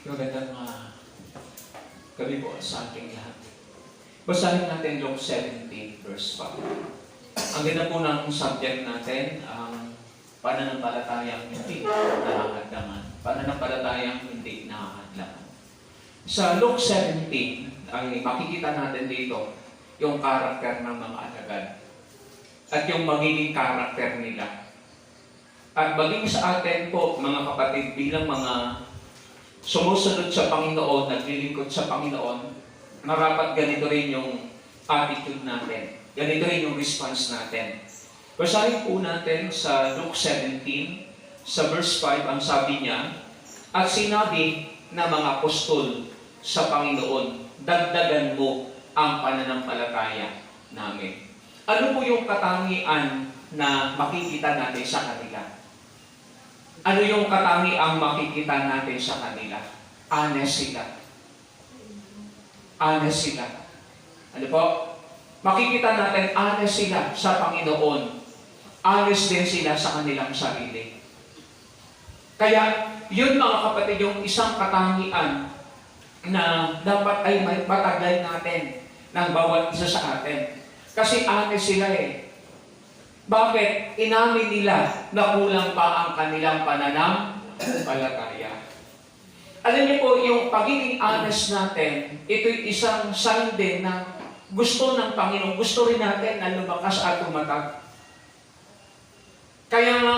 Magandang gabi po sa ating lahat. Basahin natin Luke 17 verse 5. Ang ganda po ng subject natin, ang pananampalatayang hindi nakakadlaman. Pananampalatayang hindi nakakadlaman. Sa Luke 17, ay makikita natin dito yung karakter ng mga alagad at yung magiging karakter nila. At maging sa atin po, mga kapatid, bilang mga sumusunod sa Panginoon, naglilingkod sa Panginoon, marapat ganito rin yung attitude natin. Ganito rin yung response natin. Basahin po natin sa Luke 17, sa verse 5, ang sabi niya, at sinabi na mga apostol sa Panginoon, dagdagan mo ang pananampalataya namin. Ano po yung katangian na makikita natin sa kanila? Ano yung katangiang makikita natin sa kanila? Honest sila. Honest sila. Ano po? Makikita natin honest sila sa Panginoon. Honest din sila sa kanilang sarili. Kaya, yun mga kapatid, yung isang katangian na dapat ay matagal natin ng bawat isa sa atin. Kasi honest sila eh. Bakit? Inamin nila na kulang pa ang kanilang pananampalataya. Alam niyo po, yung pagiging honest natin, ito'y isang sign din na gusto ng Panginoon. Gusto rin natin na lumakas at tumatag. Kaya nga,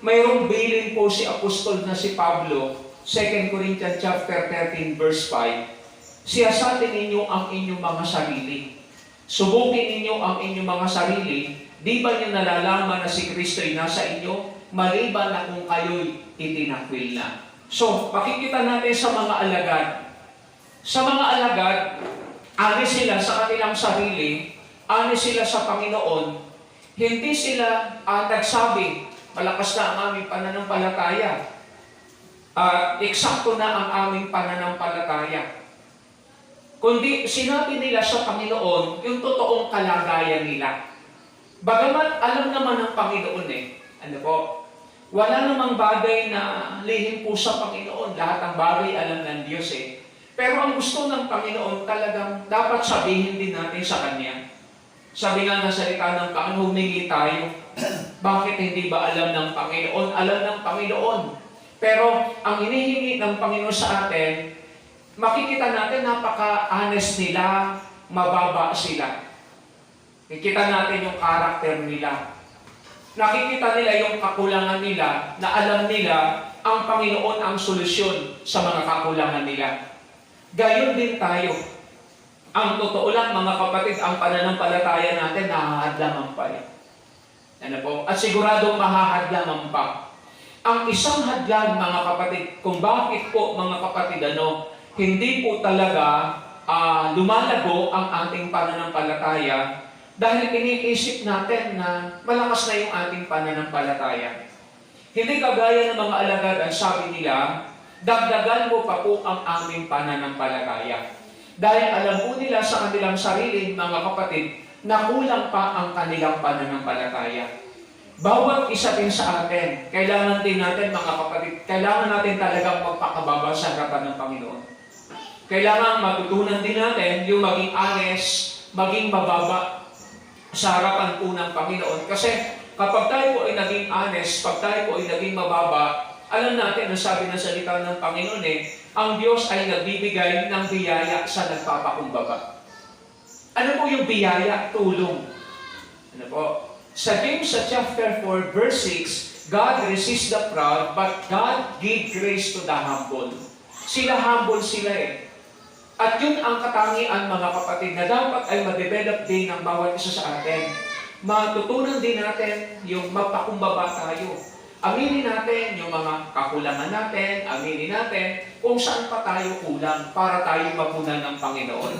mayroong bilin po si Apostol na si Pablo, 2 Corinthians chapter 13 verse 5, siyasatin ninyo ang inyong mga sarili. Subukin ninyo ang inyong mga sarili. Di ba niyo nalalaman na si Kristo ay nasa inyo? Maliban na kung kayo'y itinakwil na. So, makikita natin sa mga alagad. Sa mga alagad, honest sila sa kanilang sarili, honest sila sa Panginoon. Hindi sila nagsabi, malakas na ang aming pananampalataya. Eksakto na ang aming pananampalataya. Kundi sinabi nila sa Panginoon yung totoong kalagayan nila. Bagamat alam naman ng Panginoon wala namang bagay na lihim po sa Panginoon. Lahat ng bagay alam ng Diyos eh. Pero ang gusto ng Panginoon talagang dapat sabihin din natin sa Kanya. Sabi nga ng salita ng Panginoon, humingi tayo. Bakit hindi ba alam ng Panginoon? Alam ng Panginoon. Pero ang hinihingi ng Panginoon sa atin, makikita natin napaka-honest nila, mababa sila. Nakikita natin yung karakter nila. Nakikita nila yung kakulangan nila na alam nila ang Panginoon ang solusyon sa mga kakulangan nila. Gayon din tayo. Ang totoo lang mga kapatid, ang pananampalataya natin nahahadlangan pa eh. Ano po? At siguradong mahahadlangan pa. Ang isang hadlang mga kapatid, kung bakit po mga kapatid hindi po talaga lumalago ang ating pananampalataya dahil iniisip natin na malakas na yung ating pananampalataya. Hindi kagaya ng mga alagad, ang sabi nila, dagdagan mo pa po ang aming pananampalataya. Dahil alam po nila sa kanilang sarili, mga kapatid, na kulang pa ang kanilang pananampalataya. Bawat isa din sa atin, kailangan din natin mga kapatid, kailangan natin talagang magpakababa sa harapan ng Panginoon. Kailangan matutunan din natin yung maging honest, maging mababa sa harapan po ng Panginoon. Kasi kapag tayo po ay naging honest, pag tayo po ay naging mababa, alam natin, ang sabi ng salita ng Panginoon ang Diyos ay nagbibigay ng biyaya sa nagpapakumbaba. Ano po yung biyaya? Tulong. Ano po? Sa James chapter 4 verse 6, God resists the proud, but God give grace to the humble. Sila humble sila eh. At yun ang katangian mga kapatid na dapat ay ma-develop din ng bawat isa sa atin. Matutunan din natin yung magpakumbaba tayo. Aminin natin yung mga kakulangan natin, aminin natin kung saan pa tayo kulang para tayo mapunan ng Panginoon.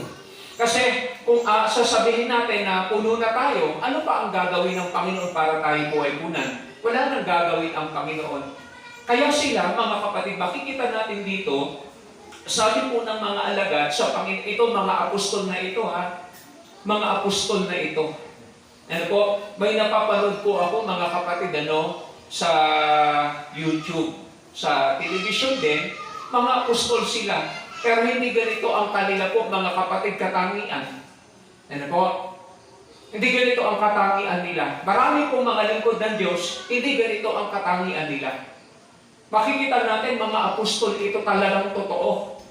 Kasi kung sasabihin natin na puno na tayo, ano pa ang gagawin ng Panginoon para tayo po ay punan? Wala nang gagawin ang Panginoon. Kaya sila, mga kapatid, makikita natin dito, sabi po ng mga alagad sa Panginoon, ito mga apostol na ito mga apostol na ito. Ano po, may napapanood po ako mga kapatid sa YouTube, sa television din, mga apostol sila, pero hindi ganito ang kanila po, mga kapatid, katangian. Ano po? Hindi ganito ang katangian nila. Marami pong mga lingkod ng Diyos, hindi ganito ang katangian nila. Makikita natin, mga apostol, ito talagang totoo.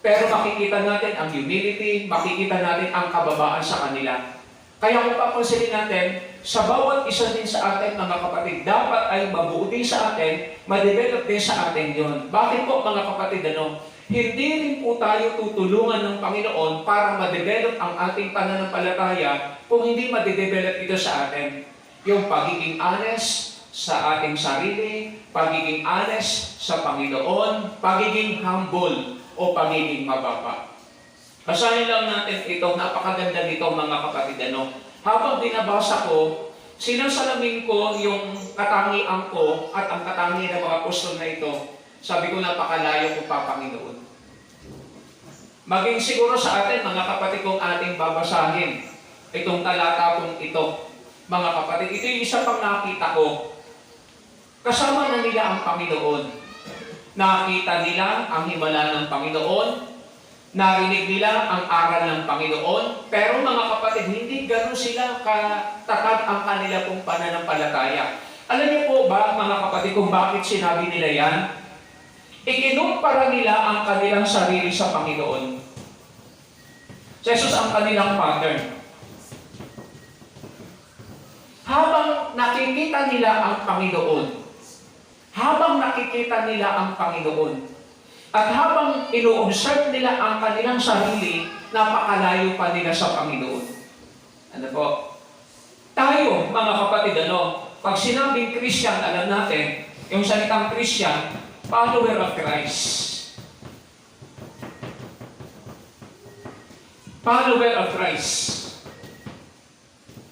Pero makikita natin ang humility, makikita natin ang kababaan sa kanila. Kaya kung papansinin natin, sa bawat isa din sa atin, mga kapatid, dapat ay mabuo din sa atin, ma-develop din sa atin yon. Bakit po, mga kapatid, hindi rin po tayo tutulungan ng Panginoon para ma-develop ang ating pananampalataya kung hindi ma-develop ito sa atin. Yung pagiging honest sa ating sarili, pagiging honest sa Panginoon, pagiging humble o pagiging mababa. Basahin lang natin ito, napakaganda nito mga kapatid. Habang binabasa ko, sinasalamin ko yung katangian ko at ang katangian ng mga apostol na ito. Sabi ko, napakalayo ko pa, Panginoon. Maging siguro sa atin, mga kapatid, kung ating babasahin itong talata kong ito, mga kapatid, ito yung isa pang nakita ko. Kasama na nila ang Panginoon. Nakita nila ang himala ng Panginoon. Narinig nila ang aral ng Panginoon, pero mga kapatid, hindi gano'n sila katatag ang kanila pong pananampalataya. Alam niyo po ba, mga kapatid, kung bakit sinabi nila yan? Ikinumpara nila ang kanilang sarili sa Panginoon. Si Jesus ang kanilang pattern. Habang nakikita nila ang Panginoon, at habang ino-observe nila ang kanilang sarili, napakalayo pa nila sa Panginoon. Ano po? Tayo, mga kapatid, pag sinabing Christian, alam natin, yung salitang Christian, follower of Christ. Follower of Christ.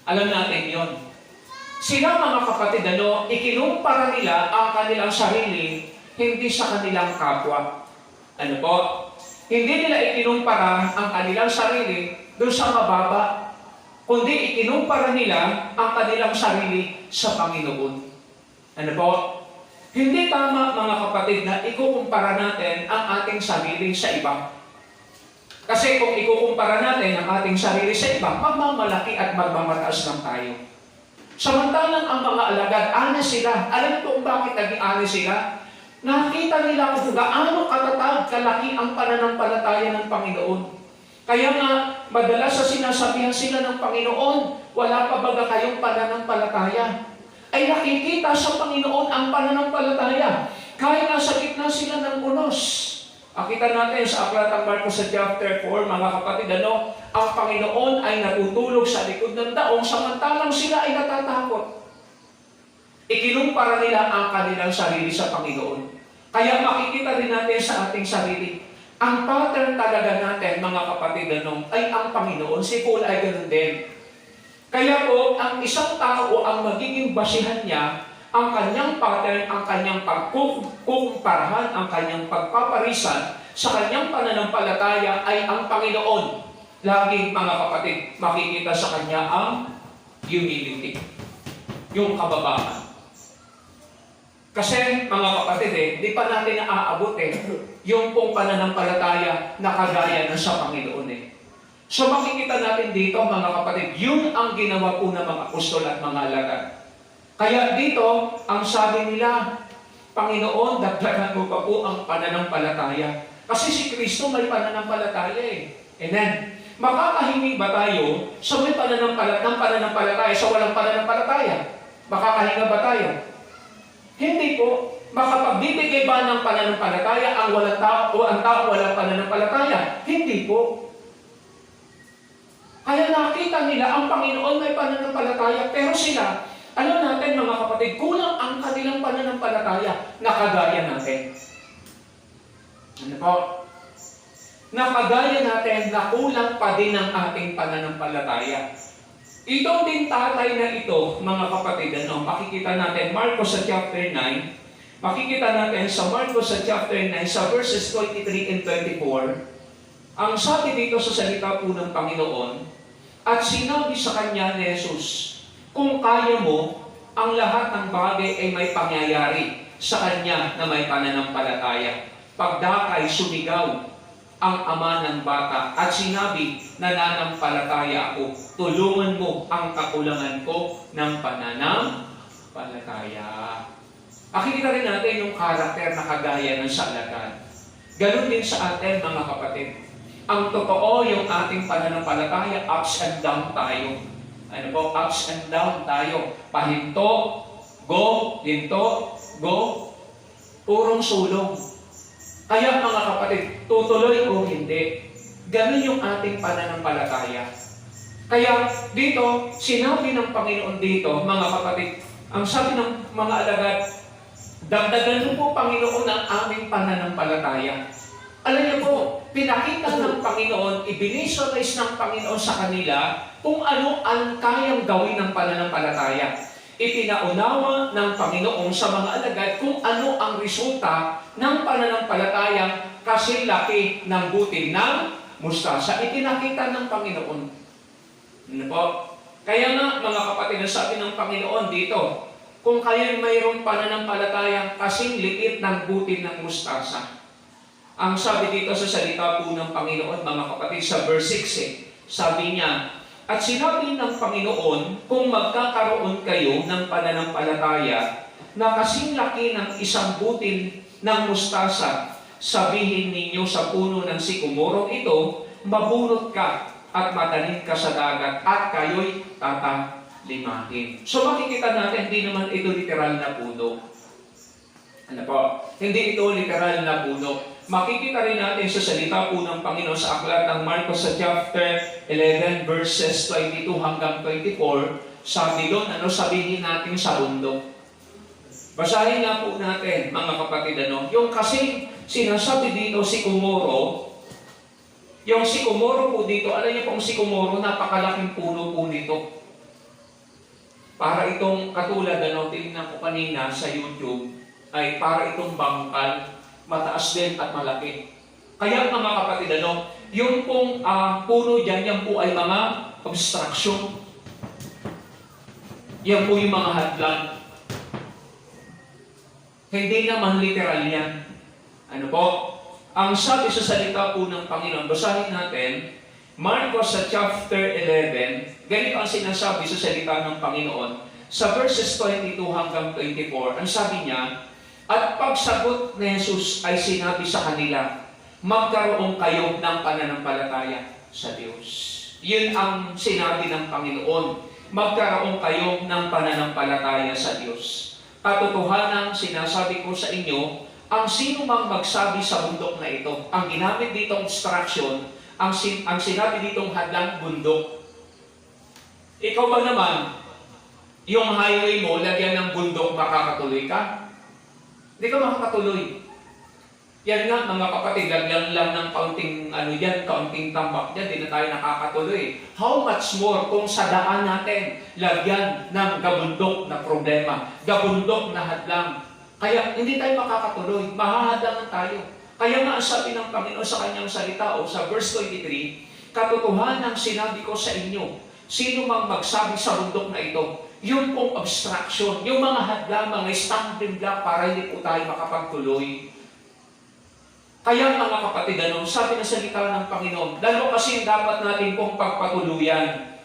Alam natin yon. Sila, mga kapatid, ikinumpara nila ang kanilang sarili, hindi sa kanilang kapwa. Ano po? Hindi nila ikinumpara ang kanilang sarili doon sa mababa, kundi ikinumpara nila ang kanilang sarili sa Panginoon. Ano po? Hindi tama, mga kapatid, na ikukumpara natin ang ating sarili sa iba. Kasi kung ikukumpara natin ang ating sarili sa iba, magmamalaki at magmamataas lang tayo. Samantalang ang mga alagad, honest sila. Alam niyo kung bakit naging honest sila? Nakita nila kung gaano katatag, kalaki ang pananampalataya ng Panginoon. Kaya nga, madalas sa sinasabihan sila ng Panginoon, wala pa baga kayong pananampalataya? Ay nakikita sa Panginoon ang pananampalataya. Kahit nasa gitna sila ng unos. Akita natin sa Aklatang Marcos sa chapter 4, mga kapatid, ang Panginoon ay natutulog sa likod ng daong, samantalang sila ay natatakot. Ikinumpara nila ang kanilang sarili sa Panginoon. Kaya makikita rin natin sa ating sarili, ang pattern talaga natin, mga kapatid, ay ang Panginoon. Si Paul ay ganoon din. Kaya po, ang isang tao ang magiging basihan niya, ang kanyang pattern, ang kanyang pagkukumparahan, ang kanyang pagpaparisan sa kanyang pananampalataya ay ang Panginoon. Laging, mga kapatid, makikita sa kanya ang humility, yung kababaan. Kasi, mga kapatid, di pa natin naaabot yung pong pananampalataya na kagaya ng sa Panginoon So makikita natin dito, mga kapatid, yun ang ginawa po ng mga apostol at mga alagad. Kaya dito, ang sabi nila, Panginoon, dagdagan mo pa po ang pananampalataya. Kasi si Kristo may pananampalataya Amen. Makakahingi ba tayo sa may pananampalataya sa walang pananampalataya? Makakahinga ba tayo? Hindi po. Makapagbibigay ba ng pananampalataya ang walang tao o ang tao walang pananampalataya? Hindi po. Kaya nakita nila ang Panginoon may pananampalataya, pero sila, alam natin mga kapatid, kulang ang kanilang pananampalataya na kagaya natin. Ano po? Na kagaya natin na kulang pa din ang ating pananampalataya. Ito din tatay na ito, mga kapatid, makikita natin, Marcos sa chapter 9, makikita natin sa Marcos sa chapter 9, sa verses 23 and 24, ang sabi dito sa salita po ng Panginoon, at sinabi sa kanya ni Jesus, kung kaya mo, ang lahat ng bagay ay may pangyayari sa kanya na may pananampalataya. Pagdakay sumigaw ang ama ng bata at sinabi, nananampalataya ako, tulungan mo ang kakulangan ko ng pananampalataya. Makikita rin natin yung karakter na kagaya ng sa alagad. Ganun din sa atin mga kapatid. Ang totoo yung ating pananampalataya, ups and down tayo. Ano po? Ups and down tayo. Pahinto, go, hinto, go. Purong sulong. Kaya mga kapatid, tutuloy o hindi. Ganun yung ating pananampalataya. Kaya dito, sinabi ng Panginoon dito, mga kapatid, ang sabi ng mga alagad, dagdagan mo po, Panginoon, ang aming pananampalataya. Alam niyo po, pinakita ng Panginoon, ibinisualize ng Panginoon sa kanila kung ano ang kayang gawin ng pananampalataya. Ipinaunawa ng Panginoon sa mga alagad kung ano ang resulta ng pananampalatayang kasi laki ng butil ng mustasa. Ipinakita ng Panginoon. Ano po? Kaya nga, mga kapatid, sabi ng Panginoon dito, kung kayo'y mayroong pananampalatayang kasing liit ng butil ng mustasa. Ang sabi dito sa salita po ng Panginoon, mga kapatid, sa verse 6, sabi niya, at sinabi ng Panginoon, kung magkakaroon kayo ng pananampalataya na kasing laki ng isang butil ng mustasa, sabihin ninyo sa puno ng sikomorong ito, mabunot ka at matanim ka sa dagat at kayo'y tatalimahin. So makikita natin, hindi naman ito literal na puno. Ano po? Hindi ito literal na puno. Makikita rin natin sa salita po ng Panginoon sa aklat ng Marcos sa chapter 11 verses 22 hanggang 24. Sabi doon, ano sabihin natin sa bundok? Basahin nga po natin, mga kapatid, yung kasi sinasabi dito sikomoro, yung sikomoro po dito, alam niyo pong sikomoro, napakalaking puno po nito. Para itong katulad, tinignan ko kanina sa YouTube, ay para itong bangkal, mataas din at malaki. Kaya mga kapatid, yung pong puno dyan, yan po ay mga obstruction. Yan po yung mga hadlan. Hindi naman literal yan. Ano po? Ang sabi sa salita po ng Panginoon, basahin natin, Marcos sa chapter 11, ganito ang sinasabi sa salita ng Panginoon, sa verses 22 hanggang 24, ang sabi niya, at pagsagot ni Jesus ay sinabi sa kanila, magkaroon kayo ng pananampalataya sa Diyos. Yun ang sinabi ng Panginoon. Magkaroon kayo ng pananampalataya sa Diyos. Katotohanan, sinasabi ko sa inyo, ang sino mang magsabi sa bundok na ito, ang ginamit ditong obstruction, ang sinabi ditong hadlang bundok. Ikaw ba naman, yung highway mo, lagyan ng bundok, makakatuloy ka? Hindi ka makakatuloy. Yan nga, mga kapatid, lagyan lang ng kaunting, kaunting tambak dyan, di na tayo nakakatuloy. How much more kung sa daan natin, lagyan ng gabundok na problema, gabundok na hadlang. Kaya hindi tayo makakatuloy, mahahadlangan tayo. Kaya nga sabi ng Panginoon sa kanyang salita, sa verse 23, katotohanan ang sinabi ko sa inyo, sino mang magsabi sa bundok na ito, yung pong obstruction, yung mga hadlang, mga stumbling block para hindi po tayo makapagtuloy. Kaya mga kapatid, sabi ng salita ng Panginoon, dalawa kasi yung dapat natin pong pagpatuluyan.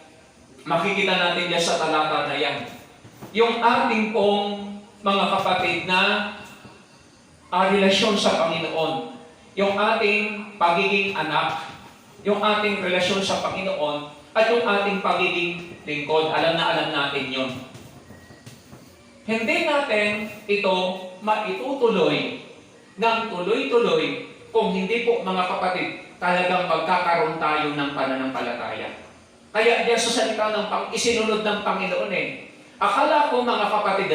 Makikita natin yan sa talata na yan. Yung ating pong mga kapatid na relasyon sa Panginoon. Yung ating pagiging anak, yung ating relasyon sa Panginoon, at yung ating pagiging lingkod. Alam natin yon. Hindi natin ito maitutuloy ng tuloy-tuloy kung hindi po mga kapatid talagang magkakaroon tayo ng pananampalataya. Kaya diyan sa salita ng isinunod ng Panginoon Akala ko mga kapatid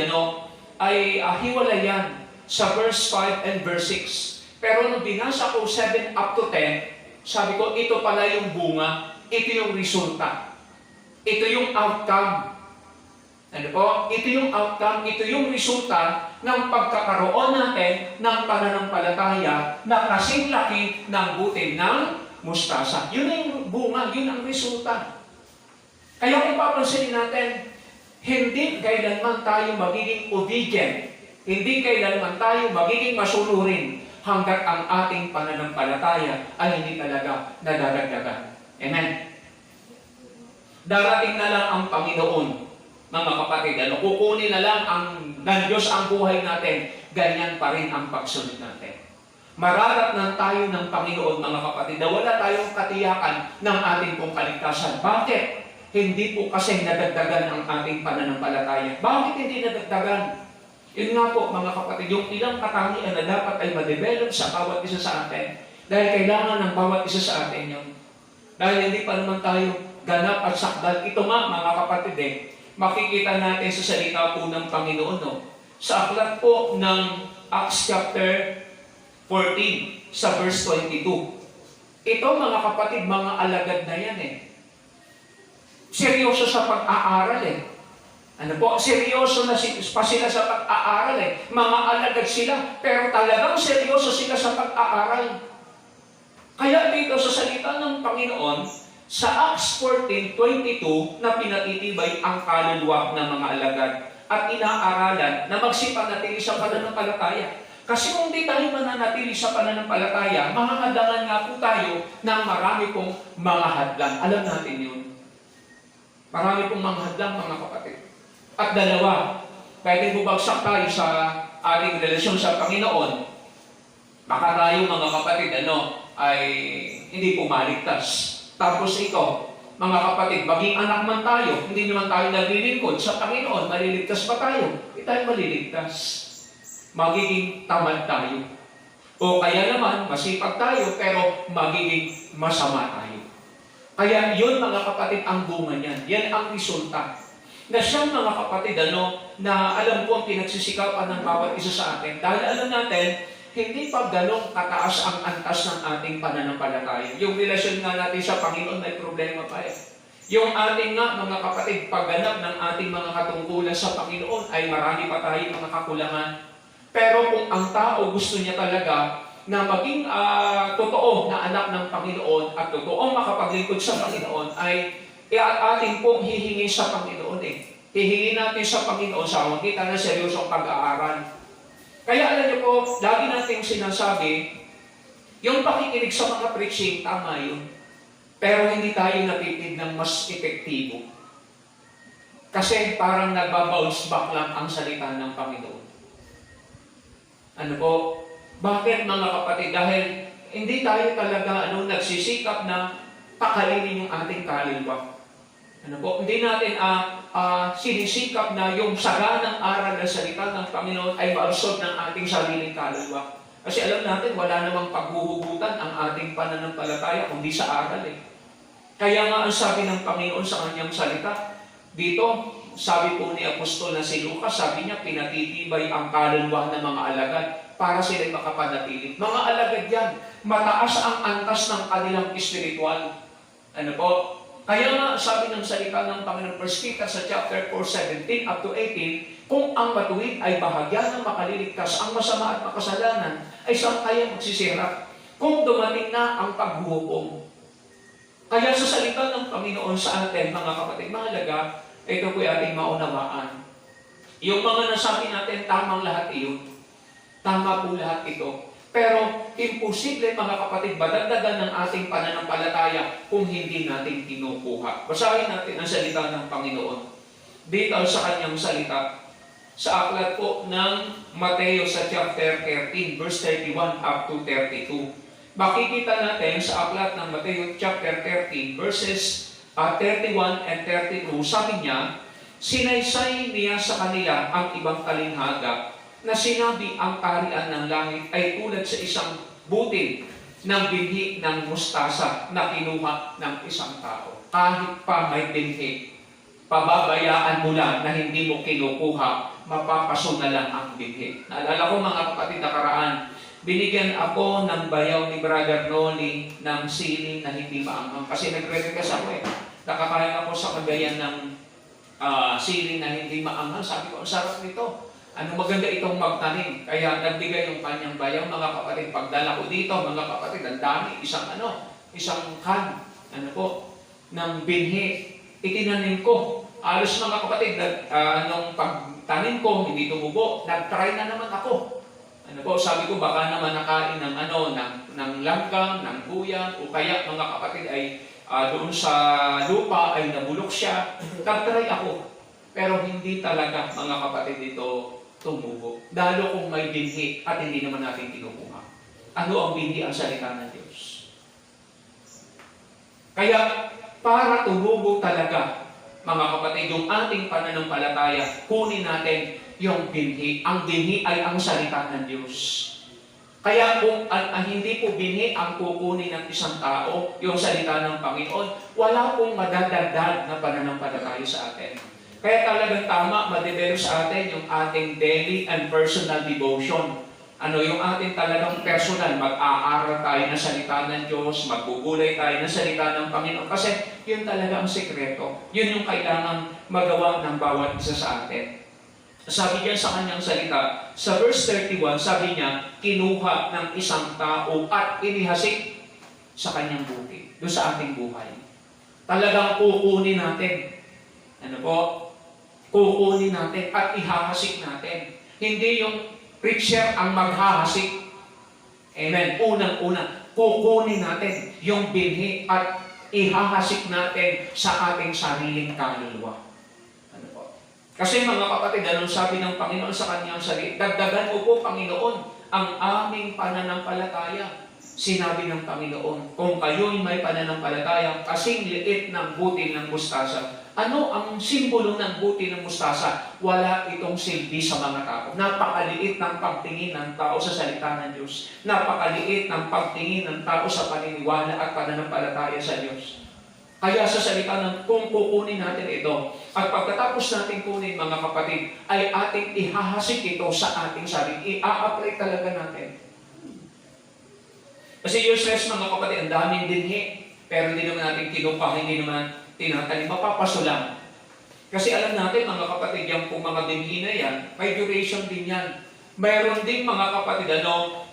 ay hiwalayan sa verse 5 and verse 6. Pero nung binasa ko 7 up to 10, sabi ko ito pala yung bunga. Ito yung resulta. Ito yung outcome. Ano po? Ito yung outcome, ito yung resulta ng pagkakaroon natin ng pananampalataya na kasing laki ng butil ng mustasa. Yun na yung bunga, yun ang resulta. Kaya kung papansinin natin, hindi kailanman tayo magiging obedient. Hindi kailanman tayo magiging masunurin hanggat ang ating pananampalataya ay hindi talaga nadadagdagan. Amen? Darating na lang ang Panginoon, mga kapatid. Kukunin na lang ng Diyos ang buhay natin, ganyan pa rin ang pagsunod natin. Mararatnan tayo ng Panginoon, mga kapatid, na wala tayong katiyakan ng ating pong kaligtasan. Bakit? Hindi po kasi nadagdagan ang ating pananampalataya. Bakit hindi nadagdagan? Yun nga po, mga kapatid, yung ilang katangian na dapat ay ma-develop sa bawat isa sa atin. Dahil kailangan ng bawat isa sa atin yun. Dahil hindi pa naman tayo ganap at sakdal. Ito nga, mga kapatid, makikita natin sa salita po ng Panginoon. No? Sa aklat po ng Acts chapter 14, sa verse 22. Ito, mga kapatid, mga alagad na yan Seryoso sa pag-aaral Ano po? Seryoso na pa sila sa pag-aaral Mga alagad sila, pero talagang seryoso sila sa pag-aaral. Kaya dito sa salita ng Panginoon, sa Acts 14:22, na pinatitibay ang kaluluwa ng mga alagad at inaaralan na magsipanatili sa pananampalataya. Kasi kung di tayo mananatili sa pananampalataya, mahahadlangan nga po tayo ng marami pong mga hadlang. Alam natin yun. Marami pong mga hadlang, mga kapatid. At dalawa, pwede bubagsak tayo sa ating relasyon sa Panginoon. Baka tayo, mga kapatid, ay hindi pumaligtas. Tapos ito, mga kapatid, maging anak man tayo, hindi naman tayo naglilingkod sa Panginoon, maliligtas ba tayo? Hindi tayo maliligtas. Magiging tamad tayo. O kaya naman, masipag tayo, pero magiging masama tayo. Kaya yun, mga kapatid, ang bunga niyan. Yan ang resulta. Na siyang, mga kapatid, na alam po ang pinagsisikapan ng bawat isa sa atin. Dahil alam natin, hindi pa ganong kataas ang antas ng ating pananampalataya. Yung relasyon nga natin sa Panginoon may problema pa Yung ating nga, mga kapatid, pagganap ng ating mga katungkulan sa Panginoon ay marami pa tayong mga kakulangan. Pero kung ang tao gusto niya talaga na maging totoo na anak ng Panginoon at totoong makapaglingkod sa Panginoon ay ating pong hihingi sa Panginoon Hihingi natin sa Panginoon sa magitan ng seryosong pag-aaral. Kaya alam niyo po, lagi natin sinasabi, yung pakikinig sa mga preaching, tama yun. Pero hindi tayo natitid ng mas epektibo. Kasi parang nagbabounce back lang ang salita ng Panginoon. Ano po? Bakit, mga kapatid? Dahil hindi tayo talaga nagsisikap na pakalinin yung ating kaluluwa. Ano po? Hindi natin sinisikap na yung saganang aral ng salita ng Panginoon ay ma-absorb ng ating sariling kaluluwa. Kasi alam natin, wala namang paghuhugutan ang ating pananampalataya kundi sa aral Kaya nga ang sabi ng Panginoon sa kanyang salita, dito, sabi po ni Apostol na si Lucas, sabi niya, pinatitibay ang kaluluwa ng mga alagad para sila'y makapanatili. Mga alagad yan, mataas ang antas ng kanilang espiritual. Ano po? Kaya nga, sabi ng salita ng Panginoon, 1 Peter sa chapter 4:17 up to 18, kung ang matuwid ay bahagya ng makaliligtas, ang masama at makasalanan ay saan kaya magsisira? Kung dumating na ang paghuhukom. Kaya sa salita ng Panginoon sa atin, mga kapatid, mahalaga, ito po ating maunawaan. Yung mga nasabi natin, tamang lahat iyon. Tama po lahat ito. Pero, imposible, mga kapatid, badagdagan ng ating pananampalataya kung hindi natin kinukuha. Basahin natin ang salita ng Panginoon. Dito sa kanyang salita, sa aklat po ng Mateo sa chapter 13, verse 31 up to 32. Makikita natin sa aklat ng Mateo chapter 13, verses 31 and 32, sabi niya, sinaysay niya sa kanila ang ibang talinghaga na sinabi ang kaharian ng langit ay tulad sa isang butil ng binhi ng mustasa na kinuha ng isang tao. Kahit pa may binhi, pababayaan mo lang na hindi mo kinukuha, mapapaso na lang ang binhi. Naalala ko, mga kapatid, nakaraan, binigyan ako ng bayaw ni Brother Noli ng sili na hindi maanghang. Kasi nagre-request ako Nakakain ako sa Cagayan ng sili na hindi maanghang. Sabi ko, ang sarap nito. Maganda itong magtanim. Kaya nagbigay yung kanyang bayaw, mga kapatid. Pagdala ko dito, mga kapatid, ang dami. Isang can, ng binhi. Itinanim ko. Alos, mga kapatid, nung pagtanim ko, hindi tumubo. Nag-try na naman ako. Ano po, sabi ko baka naman nakain ng ng langgam, ng buyang, o kaya mga kapatid ay doon sa lupa ay nabulok siya. Nag-try ako. Pero hindi talaga mga kapatid ito tumubo. Lalo kung may binhi at hindi naman natin kinukuha. Ano ang binhi? Ang salita ng Diyos. Kaya para tumubo talaga mga kapatid yung ating pananampalataya, kunin natin yung binhi. Ang binhi ay ang salita ng Diyos. Kaya kung hindi po binhi ang kukunin ng isang tao, yung salita ng Panginoon, wala pong madadagdag na pananampalataya sa atin. Kaya talagang tama, madevelop sa atin yung ating daily and personal devotion. Yung ating talagang personal, mag-aaral tayo ng salita ng Diyos, magbubulay tayo ng salita ng Panginoon. Kasi yun talaga ang sekreto. Yun yung kailangan magawa ng bawat isa sa atin. Sabi niya sa kanyang salita, sa verse 31, sabi niya, kinuha ng isang tao at inihasik sa kanyang buhay, doon sa ating buhay. Talagang kukunin natin. Kukunin natin at ihahasik natin. Hindi yung preacher ang maghahasik. Amen. Unang-una, kukunin natin yung binhi at ihahasik natin sa ating sariling kaluluwa. Kasi mga kapatid, anong sabi ng Panginoon sa kanyang salita? Dagdagan mo po, Panginoon, ang aming pananampalataya. Sinabi ng Panginoon, kung kayo'y may pananampalataya, kasing liit ng butil ng mustasa. Ano ang simbolo ng butil ng mustasa? Wala itong silbi sa mga tao. Napakaliit ng pagtingin ng tao sa salita ng Diyos. Napakaliit ng pagtingin ng tao sa paniniwala at pananampalataya sa Diyos. Kaya sa salita ng kung kukunin natin ito, at pagkatapos natin kunin mga kapatid, ay ating ihahasik ito sa ating sarili. I-a-apply talaga natin. Kasi useless mga kapatid, ang daming dinhi, pero hindi naman natin kinupa, hindi naman tinatanim, mapapaso lang. Kasi alam natin mga kapatid, yung kung mga dinhi na yan, may duration din yan. Mayroon din mga kapatid,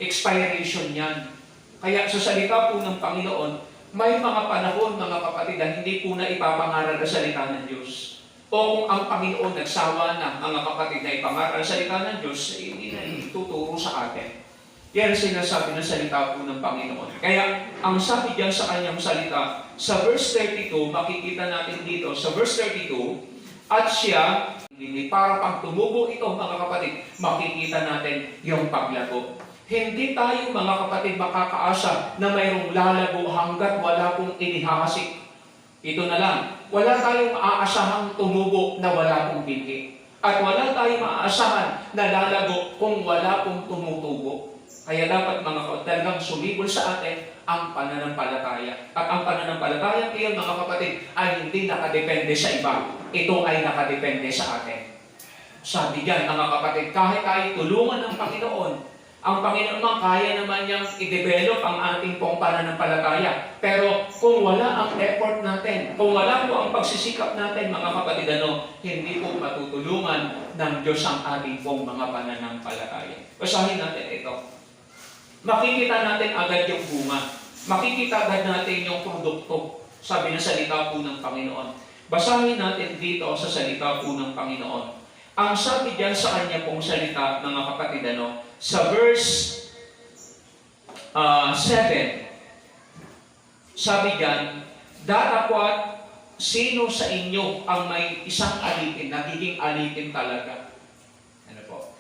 expiration yan. Kaya sa salita po ng Panginoon, may mga panahon, mga kapatid, na hindi po na ipapangaral na salita ng Diyos. O kung ang Panginoon nagsawa na, mga kapatid, na ipangaral na salita ng Diyos, hindi na ituturo sa atin. Yan sinasabi ng salita po ng Panginoon. Kaya, ang sabi diyan sa kanyang salita, sa verse 32, makikita natin dito, sa verse 32, at siya, para pang tumubo ito, mga kapatid, makikita natin yung paglago. Hindi tayo mga kapatid makakaasa na mayroong lalago hanggat wala pong inihahasik. Ito na lang, wala tayong maaasahang tumubo na wala pong binhi. At wala tayong maaasahan na lalago kung wala pong tumutubo. Kaya dapat mga kapatid, talagang sumibol sa atin ang pananampalataya. At ang pananampalataya ngayon mga kapatid ay hindi nakadepende sa iba. Ito ay nakadepende sa atin. Sabi diyan mga kapatid, kahit tayo tulungan ng Panginoon, ang Panginoon man kaya naman niyang i-develop ang ating pong pananampalataya. Pero kung wala ang effort natin, kung wala po ang pagsisikap natin, mga kapatid, hindi po matutulungan ng Diyos ang ating pong mga pananampalataya. Basahin natin ito. Makikita natin agad yung bunga. Makikita agad natin yung produkto. Sabi ng salita po ng Panginoon. Basahin natin dito sa salita po ng Panginoon. Ang sabi diyan sa kanya pong salita, mga kapatid, sa verse 7, sabi diyan, datapwat sino sa inyo ang may isang alipin, nagiging alipin talaga. Ano po?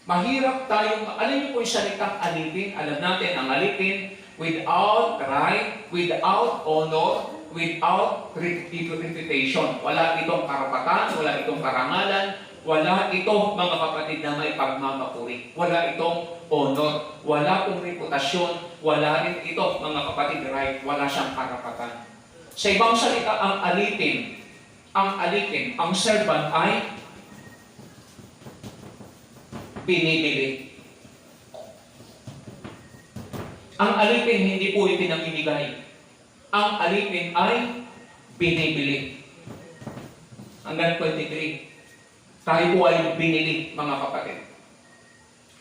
Mahirap tayong, alam niyo po yung salitang alipin, alam natin ang alipin, without right, without honor, without reputation. Wala itong karapatan, wala itong karangalan, wala ito, mga kapatid, na may pagmamapuri. Wala itong honor. Wala pong reputasyon. Wala rin ito, mga kapatid, right? Wala siyang karapatan. Sa ibang salita, ang servant ay binibili. Ang alipin hindi po ipinamimigay. Ang alipin ay binibili. Hanggang 23. Tayo po ay binili, mga kapatid.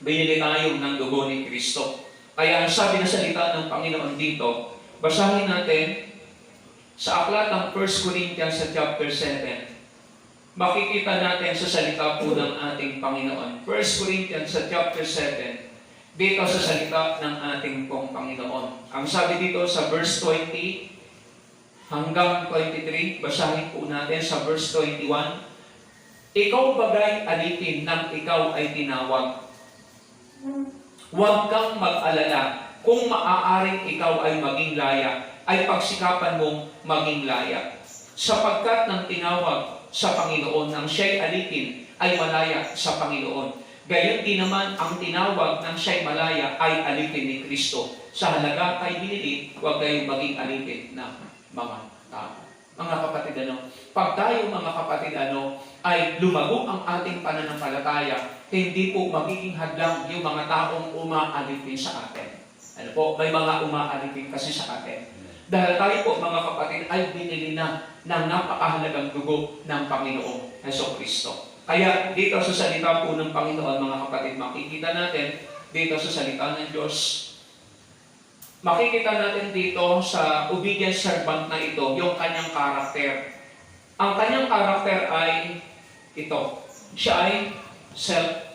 Binili tayo ng dugo ni Kristo. Kaya ang sabi na salita ng Panginoon dito, basahin natin sa aklat ng 1 Corinthians sa chapter 7. Makikita natin sa salita po ng ating Panginoon. 1 Corinthians sa chapter 7. dito sa salita ng ating pong Panginoon. Ang sabi dito sa verse 20 hanggang 23, basahin po natin sa verse 21. Ikaw bagay alipin nang ikaw ay tinawag. Huwag kang mag-alala. Kung maaaring ikaw ay maging laya, ay pagsikapan mong maging laya. Sapagkat ng tinawag sa Panginoon nang siya'y alipin, ay malaya sa Panginoon. Gayon din naman ang tinawag ng siya'y malaya ay alipin ni Kristo. Sa halaga kay binili, huwag kayong maging alipin ng mga tao. Mga kapatid, pag tayo mga kapatid, ay lumago ang ating pananampalataya, hindi po magiging hadlang yung mga taong umaalipin sa atin. May mga umaalipin kasi sa atin. Dahil tayo po mga kapatid ay binili na ng napakahalagang dugo ng Panginoong Jesucristo. Kaya dito sa salita po ng Panginoon mga kapatid, makikita natin dito sa salita ng Diyos, makikita natin dito sa obedient servant na ito, yung kanyang karakter. Ang kanyang karakter ay ito. Siya ay selfless.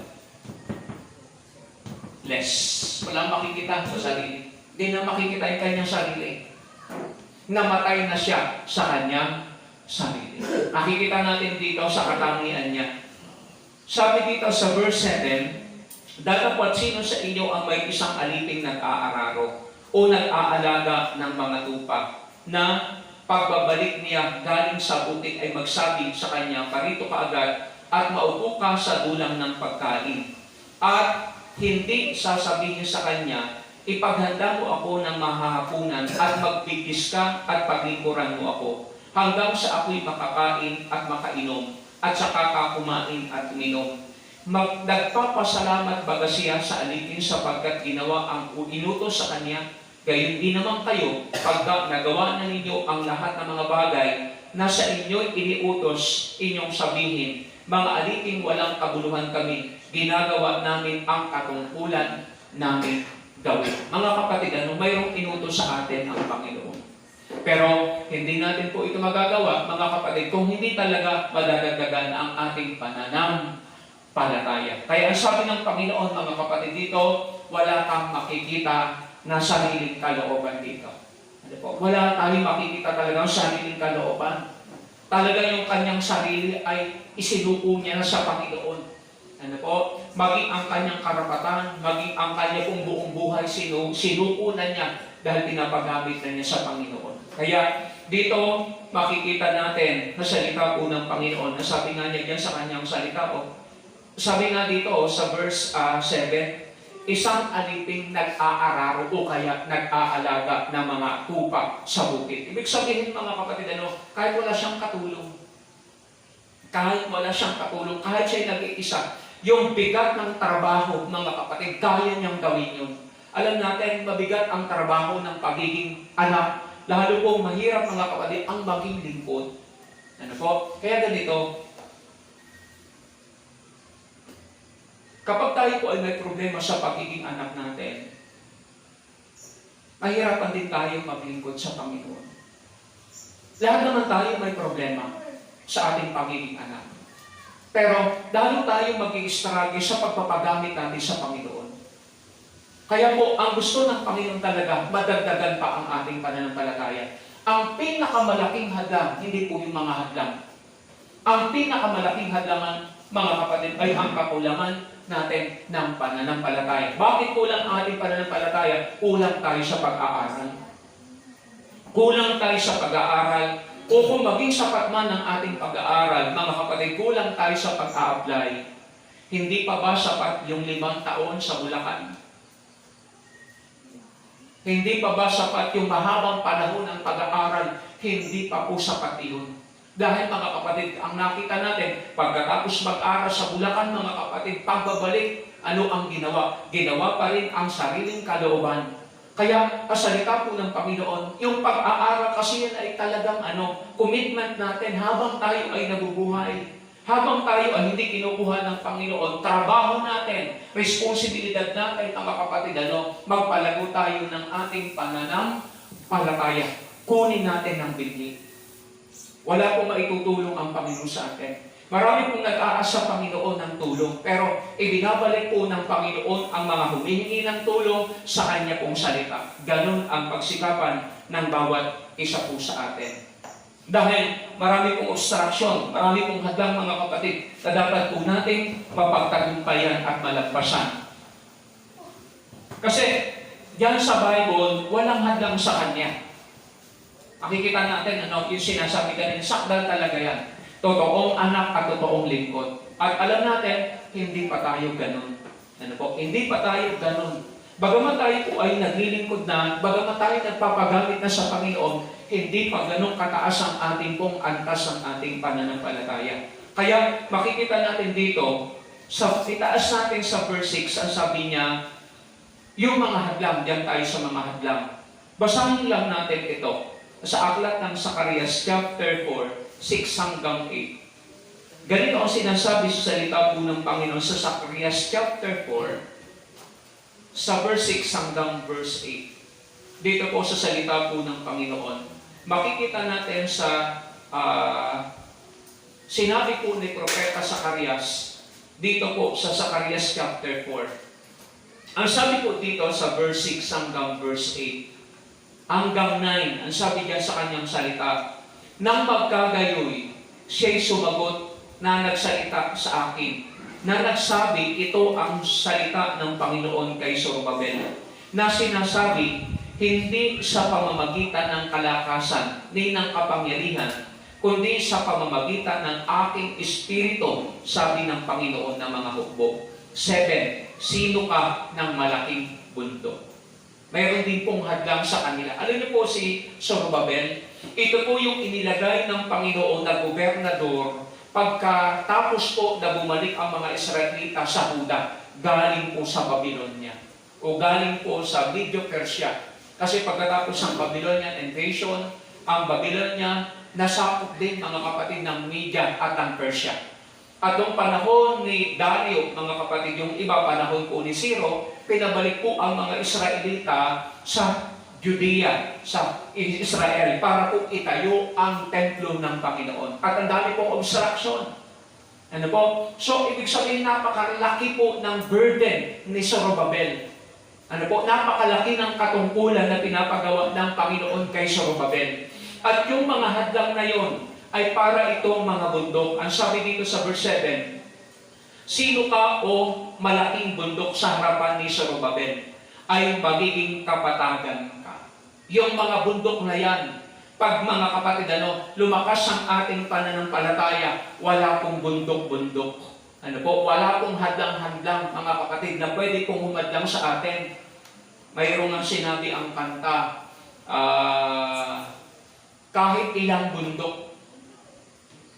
Walang makikita sa sarili. Hindi na makikita yung kanyang sarili. Namatay na siya sa kanyang sarili. Makikita natin dito sa katangian niya. Sabi dito sa verse 7, datapwat sino sa inyo ang may isang aliping nag-aararo o nag-aalaga ng mga tupa na pagbabalik niya galing sa bukid ay magsabi sa kanya, parito ka agad at maupo ka sa dulang ng pagkain. At hindi sasabihin sa kanya, ipaghanda mo ako ng mahahapunan at magbigis ka at paglingkuran mo ako hanggang sa ako'y makakain at makainom at saka ka kumain at uminom. Nagpapasalamat baga siya sa alipin sapagkat ginawa ang inutos sa kanya. Gayon din naman kayo, pagka nagawa na ninyo ang lahat ng mga bagay na sa inyo iniutos, inyong sabihin, mga aliping walang kabuluhan kami, ginagawa namin ang katungkulan namin gawin. Mga kapatid, mayroong inutos sa atin ang Panginoon. Pero hindi natin po ito magagawa, mga kapatid, kung hindi talaga madadagdagan ang ating pananampalataya. Kaya ang sabi ng Panginoon, mga kapatid, dito, wala kang makikita na sariling kalooban dito. Wala tayong makikita talaga ang sariling kalooban. Talaga yung kanyang sarili ay isinuko niya na sa Panginoon. Maging ang kanyang karapatan, maging ang kanya pong buong buhay, sinuko na niya dahil pinapagamit na niya sa Panginoon. Kaya dito makikita natin na salita po ng Panginoon, na sabi nga niya diyan sa kanyang salita po. Sabi nga dito sa verse 7, isang aliping nag-aararo o kaya nag-aalaga ng mga tupa sa bukid. Ibig sabihin mga kapatid, kahit wala siyang katulong, kahit siya'y nag-iisa, yung bigat ng trabaho, mga kapatid, kaya niyang gawin yun. Alam natin, mabigat ang trabaho ng pagiging anak, lalo pong mahirap mga kapatid ang maging lingkod. Kaya ganito, kapag tayo po ay may problema sa pagiging anak natin, mahirapan din tayo maglingkod sa Panginoon. Lahat naman tayo may problema sa ating pagiging anak. Pero lalo tayo mag-i-struggle sa pagpapagamit natin sa Panginoon. Kaya po, ang gusto ng Panginoon talaga, madagdagan pa ang ating pananampalataya. Ang pinakamalaking hadlang, hindi po yung mga hadlang. Ang pinakamalaking hadlangan, mga kapatid, ay ang kakulangan natin ng pananampalataya. Bakit kulang ang ating pananampalataya? Kulang tayo sa pag-aaral. Kulang tayo sa pag-aaral. O kung maging sapat man ang ating pag-aaral, mga kapatid, kulang tayo sa pag-a-apply. Hindi pa ba sapat yung 5 taon sa Bulacan? Hindi pa ba sapat yung mahabang panahon ng pag-aaral? Hindi pa po sapat yun. Dahil mga kapatid, ang nakita natin, pagkatapos mag-aral sa Bulacan, mga kapatid, pagbabalik, ano ang ginawa? Ginawa pa rin ang sariling kalooban. Kaya, kasalita po ng Panginoon, yung pag-aaral kasi yan ay talagang commitment natin habang tayo ay nabubuhay. Habang tayo ay hindi kinukuha ng Panginoon, trabaho natin, responsibilidad natin, mga kapatid, magpalago tayo ng ating pananampalataya. Kunin natin ang bigli. Wala pong maitutulong ang Panginoon sa atin. Marami pong nag-aasa Panginoon ng tulong, pero ibinabalik po ng Panginoon ang mga humihingi ng tulong sa Kanya pong salita. Ganun ang pagsikapan ng bawat isa po sa atin. Dahil marami pong obstruction, marami pong hadlang mga kapatid na dapat po natin mapagtagumpayan at malagpasan. Kasi diyan sa Bible, walang hadlang sa Kanya. Makikita natin yung sinasabi kanina, sakdal talaga yan. Totoong anak at totoong lingkod. At alam natin, hindi pa tayo ganun. Hindi pa tayo ganun. Bagamat tayo po ay naglilingkod na, bagamat tayo nagpapagamit na sa Panginoon, hindi pa ganun kataas ang ating pong antas ng ating pananampalataya. Kaya makikita natin dito, itaas natin sa verse 6, ang sabi niya, yung mga hadlang, diyan tayo sa mga hadlang. Basahin lang natin ito sa aklat ng Zacarias chapter 4, 6 hanggang 8. Ganito ang sinasabi sa salita po ng Panginoon sa Zacarias chapter 4, sa verse 6 hanggang verse 8. Dito po sa salita po ng Panginoon, makikita natin sa sinabi po ni Propeta Zacarias, dito po sa Zacarias chapter 4. Ang sabi po dito sa verse 6 hanggang verse 8, hanggang 9, ang sabi niya sa kanyang salita, nang magkagayoy, siya'y sumagot na nagsalita sa akin, na nagsabi, ito ang salita ng Panginoon kay Zorobabel, na sinasabi, hindi sa pamamagitan ng kalakasan ni ng kapangyarihan, kundi sa pamamagitan ng aking espiritu, sabi ng Panginoon ng mga hukbo. 7. Sino ka ng malaking bundok? Mayroon din pong hadlang sa kanila. Alam niyo po si Zorobabel, ito po yung inilagay ng Panginoon na gobernador pagkatapos po na bumalik ang mga Israelita sa Huda, galing po sa Babylonia o galing po sa Medo-Persia. Kasi pagkatapos ng Babylonian invasion, ang Babylonia nasakop din mga kapatid ng Media at ng Persia. At noong panahon ni Dario, mga kapatid, yung iba panahon po ni Ciro, pinabalik po ang mga Israelita sa Judea, sa Israel, para po itayo ang templo ng Panginoon. At ang dami pong obstruction. Ano po? So, ibig sabihin, napakalaki po ng burden ni Zorobabel. Ano po? Napakalaki ng katungkulan na pinapagawa ng Panginoon kay Zorobabel. At yung mga hadlang na yon ay para itong mga bundok. Ang sabi dito sa verse 7, sino ka o malaking bundok sa harapan ni Zorobabel ay magiging kapatagan ka. Yung mga bundok na yan, pag mga kapatid, lumakas ang ating pananampalataya, wala pong bundok-bundok. Ano po? Wala pong hadlang-hadlang, mga kapatid, na pwede pong humadlang sa atin. Mayroong ang sinabi ang kanta, kahit ilang bundok,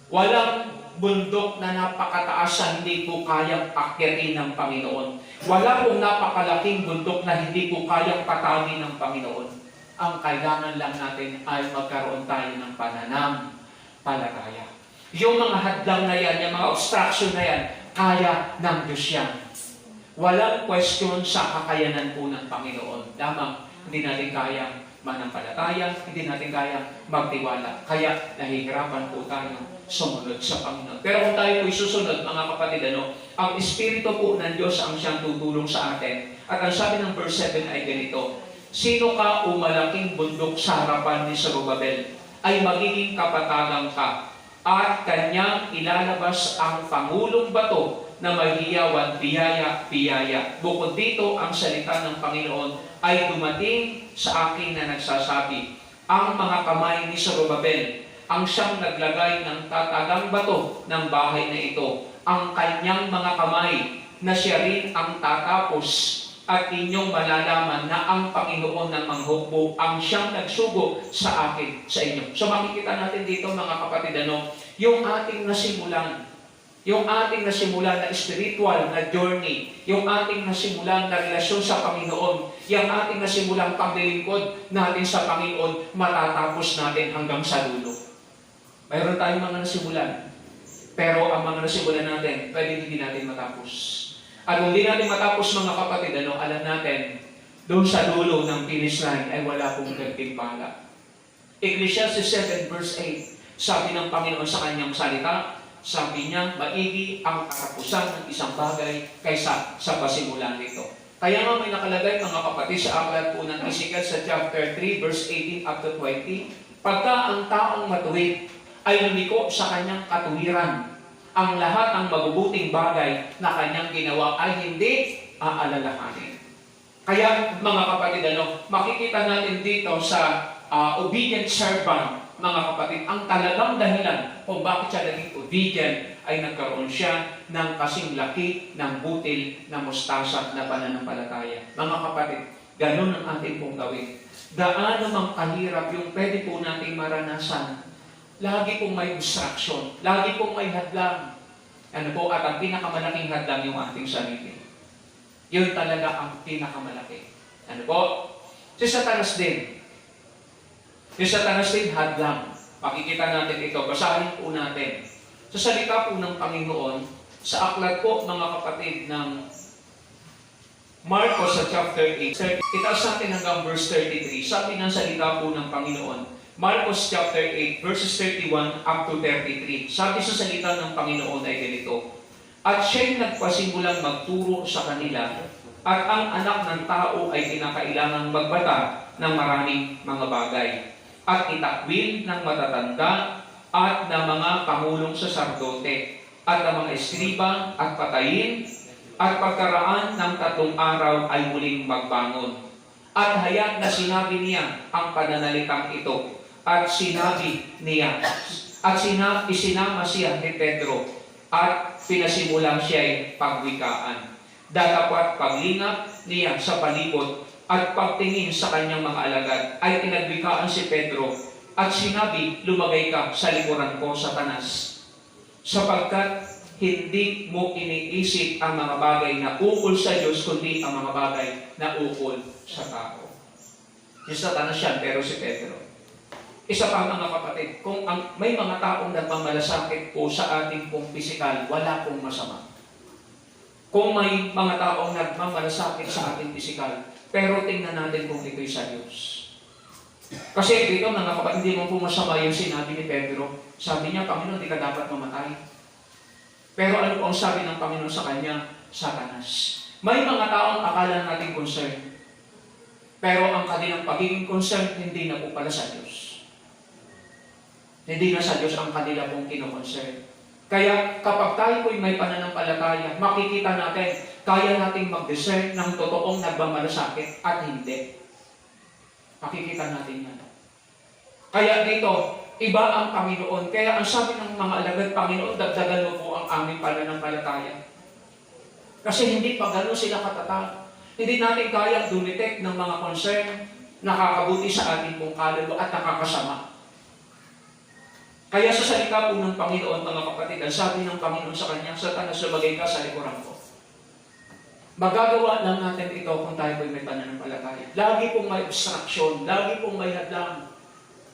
walang bundok na napakataas na hindi po kayang akyatin ng Panginoon. Wala pong napakalaking bundok na hindi po kayang patawin ng Panginoon. Ang kailangan lang natin ay magkaroon tayo ng pananampalataya. Yung mga hadlang na yan, yung mga obstruction na yan, kaya ng Diyos yan. Walang question sa kakayanan po ng Panginoon. Lamang, hindi natin kayang manampalataya, hindi natin kayang magtiwala. Kaya nahihirapan po tayo sumunod sa Panginoon. Pero kung tayo po'y susunod, mga kapatid, ang Espiritu po ng Diyos ang siyang tutulong sa atin. At ang sabi ng verse 7 ay ganito, sino ka o malaking bundok sa harapan ni Zorobabel ay magiging kapatagan ka at kanyang ilalabas ang pangulong bato na mahiyawan, biyaya. Bukod dito, ang salita ng Panginoon ay dumating sa akin na nagsasabi, ang mga kamay ni Zorobabel ang siyang naglagay ng tatagang bato ng bahay na ito. Ang kanyang mga kamay na siya rin ang tatapos at inyong malalaman na ang Panginoon ng manghukbo ang siyang nagsugo sa akin, sa inyo. So makikita natin dito mga kapatid, yung ating nasimulan na spiritual na journey, yung ating nasimulan na relasyon sa Panginoon, yung ating nasimulang paglilingkod natin sa Panginoon, matatapos natin hanggang sa dulo. Mayroon tayong mga nasimulan, pero ang mga nasimulan natin, pwede hindi natin matapos. At kung hindi natin matapos mga kapatid, alam natin, doon sa dulo ng finish line ay wala pong gantimpala. Ecclesiastes 7 verse 8, sabi ng Panginoon sa kanyang salita, sabi niya, maigi ang katapusan ng isang bagay kaysa sa pasimulan nito. Kaya nga may nakalagay mga kapatid sa aklat po ng Ezekiel sa chapter 3 verse 18 up to 20, pagka ang taong matuwid ay lumiko sa kanyang katuwiran, ang lahat ng mabubuting bagay na kanyang ginawa ay hindi aalalahanin. Kaya mga kapatid, makikita natin dito sa obedient servant, mga kapatid, ang talagang dahilan kung bakit siya naging obedient ay nagkaroon siya ng kasing laki ng butil na mustasa na pananampalataya. Mga kapatid, ganun ang ating pong gawin. Gaano mang kahirap yung pwede po nating maranasan, lagi pong may distraction, lagi pong may hadlang. At ang pinakamalaking hadlang yung ating sarili. Yun talaga ang pinakamalaki. Si Satanas din. Si Satanas din hadlang. Makikita natin ito. Basahin po natin. Sa salita po ng Panginoon, sa aklat po mga kapatid ng Marcos sa chapter 8, itaas natin hanggang verse 33. Sabi ng salita po ng Panginoon, Marcos chapter 8, verses 31 up to 33. Sabi sa salita ng Panginoon ay ganito, at siya'y nagpasimulang magturo sa kanila, at ang anak ng tao ay kinakailangang magbata ng maraming mga bagay, at itakwil ng matatanda at ng mga pangulong saserdote, at ng mga eskriba at patayin, at pagkaraan ng 3 araw ay muling magbangon. At hayat na sinabi niya ang pananalitang ito, at sinabi niya, at isinama siya ni Pedro, at pinasimulang siya'y pagwikaan. Datapat paglingap niya sa palibot at pagtingin sa kanyang mga alagad, ay tinagwikaan si Pedro, at sinabi, lumagay ka sa likuran ko, Satanas, sapagkat hindi mo iniisip ang mga bagay na ukol sa Diyos, kundi ang mga bagay na ukol sa tao. Si Satanas yan, pero si Pedro. Isa pa mga kapatid, kung may mga taong nagmamalasakit po sa ating pong pisikal, wala pong masama. Kung may mga taong nagmamalasakit sa ating pisikal, pero tingnan natin kung ito'y sa Diyos. Kasi dito mga kapatid, hindi mo po masama yung sinabi ni Pedro. Sabi niya, Panginoon, di ka dapat mamatay. Pero ano po ang sabi ng Panginoon sa kanya? Satanas. May mga taong akala natin concern, pero ang kanilang pagiging concern, hindi na po pala sa Diyos. Hindi na sa Diyos ang kanila pong kino-concern. Kaya kapag tayo po'y may pananampalataya, makikita natin, kaya nating mag-discern ng totoong nagmamalasakit at hindi. Makikita natin yan. Kaya dito, iba ang Panginoon. Kaya ang sabi ng mga alagad, Panginoon, dagdagan mo po ang aming pananampalataya. Kasi hindi pa gano'n sila katatag. Hindi natin kaya dumdetect ng mga concern nakakabuti sa ating pong kaluluwa at nakakasama. Kaya sa salita po ng Panginoon, mga kapatid, ang sabi ng Panginoon sa kanya, Satanas, lumagay ka sa likuran ko. Magagawa lang natin ito kung tayo po'y may pananampalataya. Lagi pong may obstruction, lagi pong may hadlang.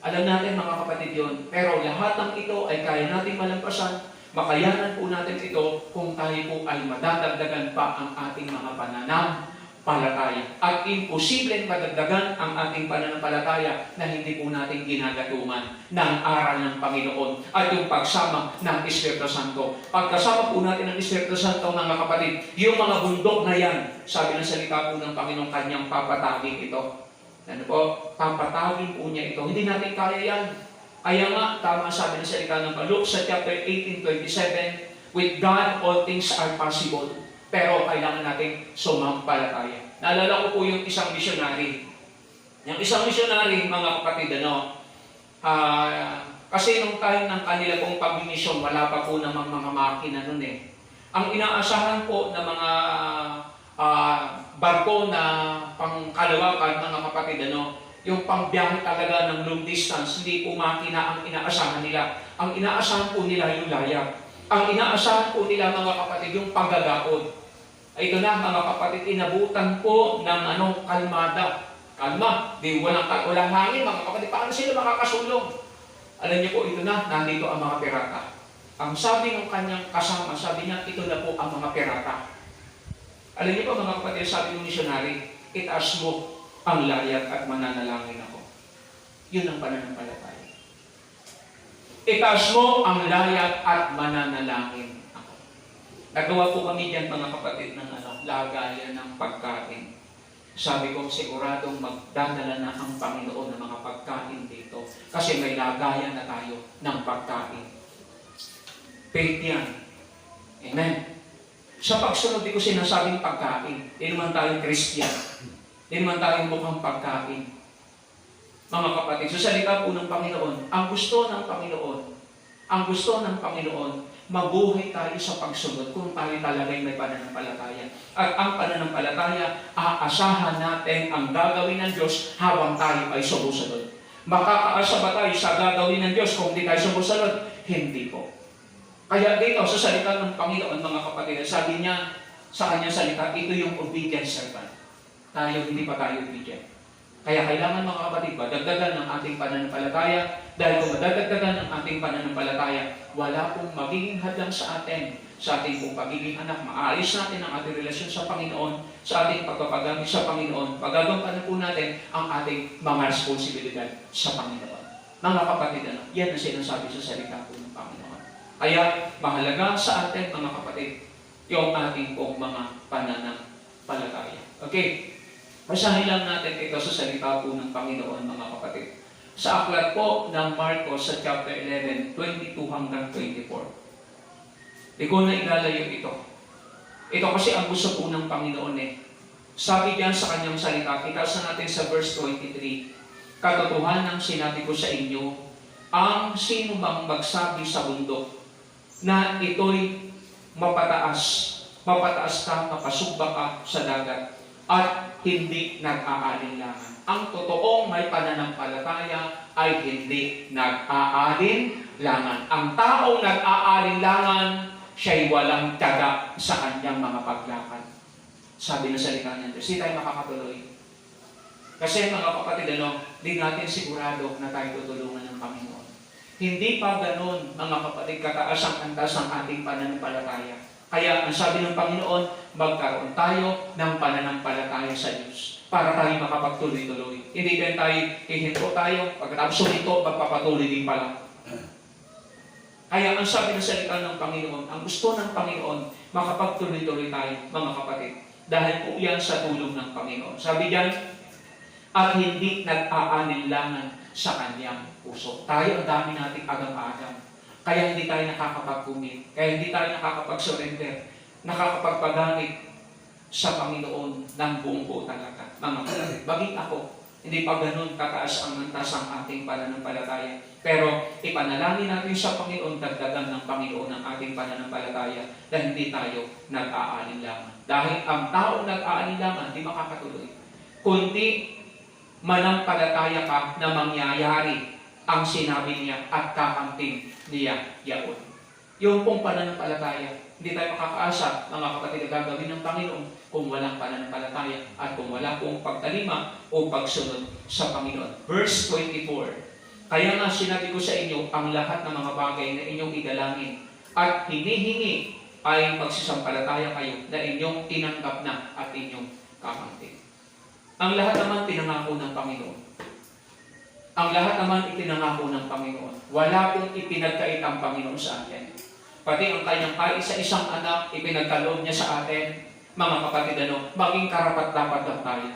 Alam natin mga kapatid yun, pero lahat ng ito ay kaya natin malampasan. Makayanan po natin ito kung tayo po ay madadagdagan pa ang ating mga pananampalataya. At imposibleng madagdagan ang ating pananampalataya na hindi po natin ginagatungan ng aral ng Panginoon at yung pagsama ng Espiritu Santo. Pagkasama po natin ng Espiritu Santo, mga kapatid, yung mga bundok na yan, sabi ng salita po ng Panginoon, kanyang papatagin ito. Papatagin po niya ito. Hindi natin kaya yan. Kaya nga, tama sabi ng salita ng Luke sa chapter 18:27, with God all things are possible. Pero kailangan natin sumampalataya. Naalala ko po yung isang missionary. Yung isang missionary, mga kapatid, kasi nung time ng kanila pong pag-mission, wala pa po namang mga makina nun eh. Ang inaasahan po ng mga barko na pangkalawakan, mga kapatid, yung pangbiyahe talaga ng long distance, hindi po makina ang inaasahan nila. Ang inaasahan po nila yung layag. Ang inaasahan po nila, mga kapatid, yung paggagaod. Ito na, mga kapatid, inabutan po ng kalmada. Kalma, di walang hangin, mga kapatid. Paano sila makakasulong? Alam niyo po, ito na, nandito ang mga pirata. Ang sabi ng kanyang kasama, sabi niya, ito na po ang mga pirata. Alam niyo po, mga kapatid, sabi ng missionary, itaas mo ang layag at mananalangin ako. Yun ang pananampalataya. itaas mo ang layag at mananalangin ako. Nagawa po kami dyan mga kapatid ng lagayan ng pagkain. Sabi ko, siguradong magdadala na ang Panginoon ng mga pagkain dito. Kasi may lagayan na tayo ng pagkain. Faith yan. Amen. Sa pagsunod, di ko sinasabing pagkain. Di naman tayo Christian. Di naman tayo mukhang pagkain. Mga kapatid, sa salita po ng Panginoon, ang gusto ng Panginoon, mabuhay tayo sa pagsunod kung tayo talagay may pananampalataya. At ang pananampalataya, aasahan natin ang gagawin ng Diyos habang tayo ay sumusunod. Makakaasa ba tayo sa gagawin ng Diyos kung di tayo sumusunod? Hindi po. Kaya dito sa salita ng Panginoon, mga kapatid, sabi niya sa kanyang salita, ito yung obedient servant. Tayo, hindi pa tayo obedient. Kaya kailangan mga kapatid, madagdagan ng ating pananampalataya. Dahil kung madadagdagan ng ating pananampalataya, wala pong magiging hadlang sa atin, sa ating pong pagiging anak. Maayos natin ang ating relasyon sa Panginoon, sa ating pagpapagamit sa Panginoon. Pagagampanan po natin ang ating mga responsibilidad sa Panginoon. Mga kapatid, yan ang sinasabi sa salita po ng Panginoon. Kaya mahalaga sa atin, mga kapatid, yung ating pong mga pananampalataya. Okay. Basahin lang natin ito sa salita po ng Panginoon, mga kapatid. Sa aklat po ng Marcos sa chapter 11, 22 hanggang 24. Di ko na ilalayo ito. Ito kasi ang gusto po ng Panginoon Sabi diyan sa kanyang salita, itaas na natin sa verse 23. Katotohanan sinabi ko sa inyo, ang sino bang magsabi sa bundok na ito'y mapataas ka, mapasugba ka sa dagat, at hindi nag-aalinlangan. Ang totoong may pananampalataya ay hindi nag-aalinlangan. Ang taong nag-aalinlangan, siya'y walang tiyaga sa kanyang mga paglakad. Sabi ng salita niya, hindi tayo makakatuloy. Kasi mga kapatid, di natin sigurado na tayo tutulungan ng Panginoon. Hindi pa ganun, mga kapatid, kataas ang antas ng ating pananampalataya. Kaya ang sabi ng Panginoon, magkaroon tayo ng pananampalataya sa Diyos para tayo makapagtuloy-tuloy. Hindi din tayo, hihinto tayo, pagkatapos nito, magpapatuloy din pala. Kaya ang sabi ng salita ng Panginoon, ang gusto ng Panginoon, makapagtuloy-tuloy tayo, mga kapatid. Dahil po yan sa tulong ng Panginoon. Sabi diyan, at hindi nag-aanilangan sa kanyang puso. Tayo, ang dami nating agam-agam. Kaya hindi tayo nakakapag-commit. Kaya hindi tayo nakakapag-surrender. Nakakapagpagamit sa Panginoon ng buong buo talaga. Mga kapatid, maging ako, hindi pa ganun kataas ang antas ang ating pananampalataya. Pero ipanalangin natin sa Panginoon, dagdagan ng Panginoon ang ating pananampalataya na hindi tayo nag-aalinlangan. Dahil ang taong nag-aalinlangan, hindi makakatuloy. Kundi manampalataya ka na mangyayari ang sinabi niya at kakamting niya yaon. Yung pong pananampalataya, hindi tayo makakaasa, mga kapatid, na gagawin ng Panginoon kung walang pananampalataya at kung wala pong pagtalima o pagsunod sa Panginoon. Verse 24, kaya nga sinabi ko sa inyo ang lahat ng mga bagay na inyong idalangin at hinihingi ay magsisampalataya kayo na inyong tinanggap na at inyong kakamting. Ang lahat naman pinangako ng Panginoon. Ang lahat naman itinangako ng Panginoon. Wala pong ipinagkait ang Panginoon sa atin. Pati ang kanyang kaisa-isang anak, ipinagkaloob niya sa atin, mga kapatid, maging karapat-dapat lang tayo.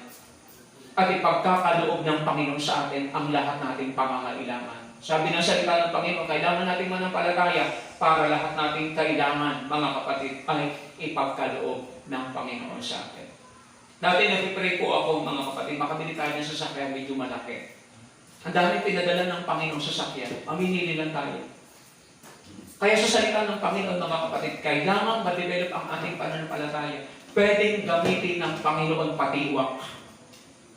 At ipagkakaloob ng Panginoon sa atin ang lahat nating pangangailangan. Sabi ng salita ng Panginoon, kailangan nating manampalataya para lahat nating kailangan, mga kapatid, ay ipagkaloob ng Panginoon sa atin. Dati nag-pray po ako, mga kapatid, makabili tayo ng sasakyan medyo malaki. Ang dami pinadala ng Panginoon sa sakyan. Mamimili lang tayo. Kaya sa salita ng Panginoon, mga kapatid, kailangan ma-develop ang ating pananampalataya. Pwedeng gamitin ng Panginoon patiwak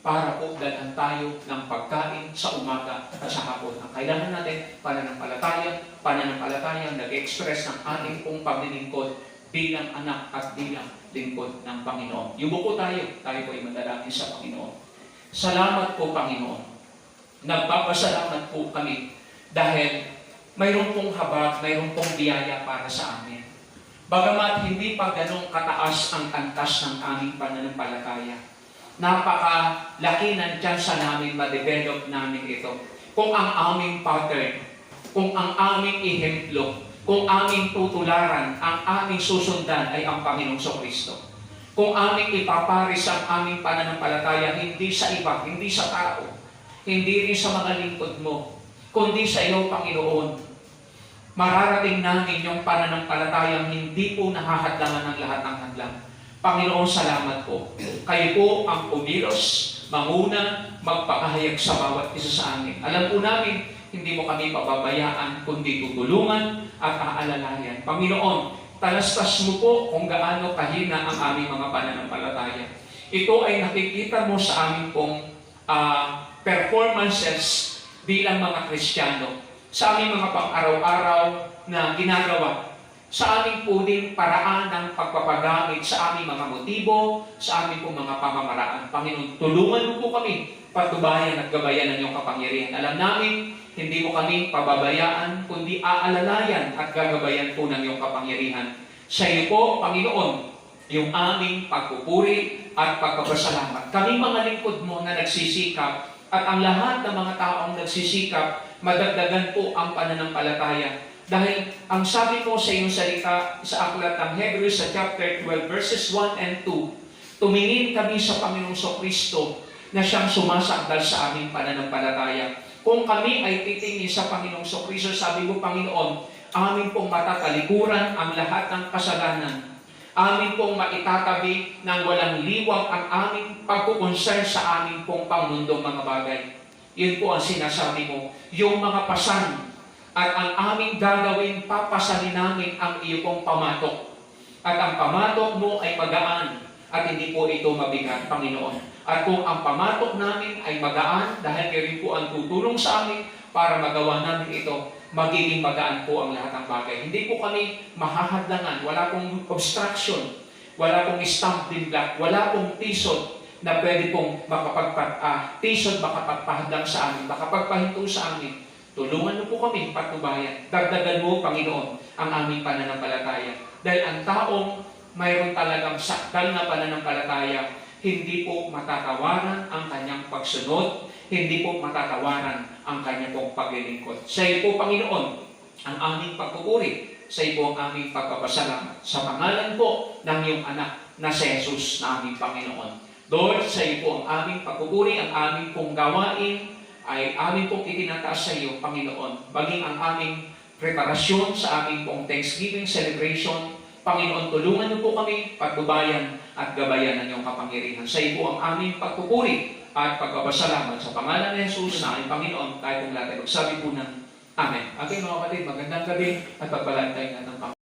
para po dalhan tayo ng pagkain sa umaga at sa hapon. Ang kailangan natin, pananampalataya nag-express ng ating pong paglilingkod bilang anak at bilang lingkod ng Panginoon. Yubuko tayo po ay madalangin sa Panginoon. Salamat po, Panginoon. Nagpapasalamat po kami dahil mayroon pong habag, mayroon pong biyaya para sa amin. Bagamat hindi pa ganong kataas ang antas ng aming pananampalataya, napakalaki nandyan sa namin ma-develop namin ito. Kung ang aming pattern kung ang aming ehemplo, kung aming tutularan, ang aming susundan ay ang Panginoong Kristo. Kung aming ipaparis ang aming pananampalataya, hindi sa iba, hindi sa tao, hindi rin sa mga lingkod mo, kundi sa iyo, Panginoon, mararating namin yung pananampalatayang hindi po nahahadlangan ng lahat ng hadlang. Panginoon, salamat po. Kayo po ang pumilos, manguna, magpakahayag sa bawat isa sa amin. Alam po namin, hindi mo kami pababayaan, kundi tutulungan at aalalayan. Panginoon, talastas mo po kung gaano kahina ang aming mga pananampalataya. Ito ay nakikita mo sa aming pong performances bilang mga Kristiyano, sa aming mga pang-araw-araw na ginagawa, sa aming po din paraan ng pagpapagamit sa aming mga motibo, sa aming po mga pamamaraan. Panginoon, tulungan mo po kami, patubayan at gabayan ng iyong kapangyarihan. Alam namin, hindi mo kami pababayaan, kundi aalalayan at gagabayan po ng iyong kapangyarihan. Sa iyo po, Panginoon, yung aming pagpupuri at pagpapasalamat. Kami mga lingkod mo na nagsisikap at ang lahat ng mga taong nagsisikap, madagdagan po ang pananampalataya. Dahil ang sabi mo sa iyong salita sa aklat ng Hebrews sa chapter 12 verses 1 and 2, tumingin kami sa Panginoong Kristo na siyang sumasakdal sa aming pananampalataya. Kung kami ay titingin sa Panginoong Kristo, sabi mo, Panginoon, amin pong matatalikuran ang lahat ng kasalanan. Amin pong maitatabi ng walang liwag ang aming pagkukonsern sa aming pong pangmundong mga bagay. Yun po ang sinasabi mo, yung mga pasan at ang aming gagawin, papasanin namin ang iyo pong pamatok. At ang pamatok mo ay magaan at hindi po ito mabigat, Panginoon. At kung ang pamatok namin ay magaan, dahil kayo rin po ang tutulong sa amin para magawa namin ito, magiging magaan po ang lahat ng bagay. Hindi po kami mahahadlangan, wala pong obstruction, wala pong stumbling block, wala pong tisod na pwede pong tisod makapagpahadlang sa amin, makapagpahinto sa amin. Tulungan mo po kami, patubayan. Dagdagan mo, Panginoon, ang aming pananampalataya. Dahil ang taong mayroon talagang sakdal na pananampalataya, hindi po matatawaran ang kanyang pagsunod, hindi po matatawaran ang kanyang pong paglilingkod. Sa iyo po, Panginoon, ang aming pagpupuri, sa iyo po ang aming pagpapasalamat. Sa pangalan po ng iyong anak na si Jesus na aming Panginoon. Lord, sa iyo po ang aming pagpupuri, ang aming pong gawain, ay aming pong itinataas sa iyo, Panginoon. Maging ang aming preparasyon sa aming pong Thanksgiving celebration, Panginoon, tulungan niyo po kami, pagbabayan at gabayan ng iyong kapangyarihan. Sa iyo po ang aming pagpupuri at pagpapasalamat sa pangalan ni Jesus na aming Panginoon, tayo pong lahat. Sabi po ng Amen. Okay mga kapatid, magandang gabi at pagpalantay na ng Panginoon.